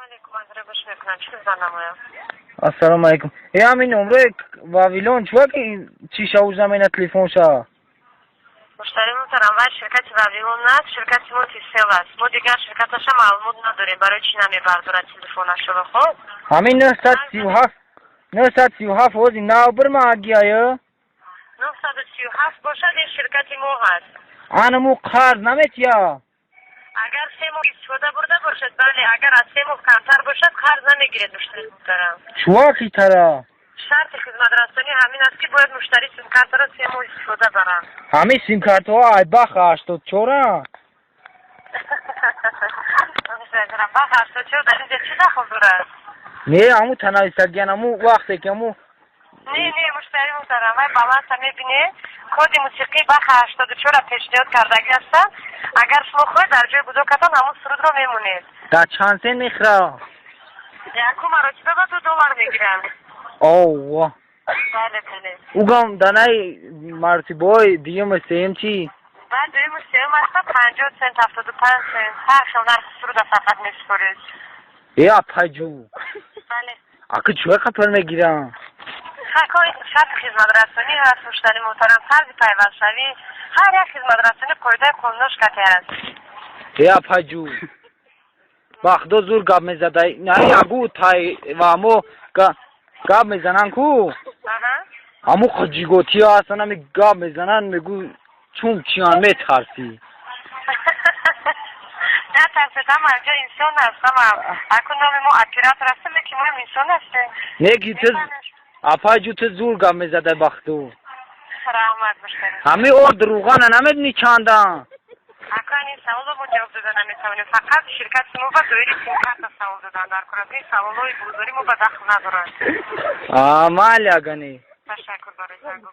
علیکم از ربش میکنم چی زنمایم السلام علیکم ای همین عمره واویلون چوا که چی شاو زمینه تلفن شا مشتری محترم و شرکت واویلون است شرکت ما تیسیل است ما دیگر شرکتش معلومات نداریم برای چی نمیبردارد تلفنش رو خب همین 937 وزی ناو برما آگیایه 937 باشد این شرکت ما هست آنمو قرض نمیتیا اگر 3 ماه استفاده برده باشد بله اگر از 3 ماه کمتر باشد قرض نمیگیرد مشتری محترم چوا کی ترا شرط خدمت رسانی همین است که باید مشتری سیم کارت را 3 ماه استفاده برند همین سیم کارت ها ای بخ 84 بخ 84 در اینجا چی دخل دارد نه همو تنهایی سرگین همو وقتی که همو نه مشتری محترم وای بالانس میبینه کد موسیقی بخ 84 را پیشنهاد کردگی هستن اگر شما خود در جای بزرگتان همون سرود را میمونید در چند سن میخرا یکو مراتبه با $2 میگیرن اوه بله اوگم دانای مرتبه دیگه سیم چی بعد دوی موسیقی هست 50 سنت 75 سنت هر شما نرخ سرود فقط میسپرید یا پجو بله اکه چوه خطر میگیرم شرط خدمت رسانی هست مشتری محترم فرض پیوند شوی هر یک خدمت رسانی قاعده قانونش قطعی است یا پجو بخدا زور گاب میزده نه اگو تای و همو گاب میزنن کو همو خجیگوتی ها اصلا همی گاب میزنن میگو چون چیان میترسی نه ترسیدم اینجا انسان هستم اکو نام ما اپیراتور هستم که ما انسان هستیم نگی تو اپاجو تو زور گاب میزده بختو رحمت مشتری همه او دروغانه نمیدنی چاندن اکو این سوال رو جواب دادن نمیتونیم فقط شرکت ما با دویری سیم کارت سوال دادن در کنید این سوال های بزرگی ما با دخل ندارن مالی اگنی تشکر برای جنگ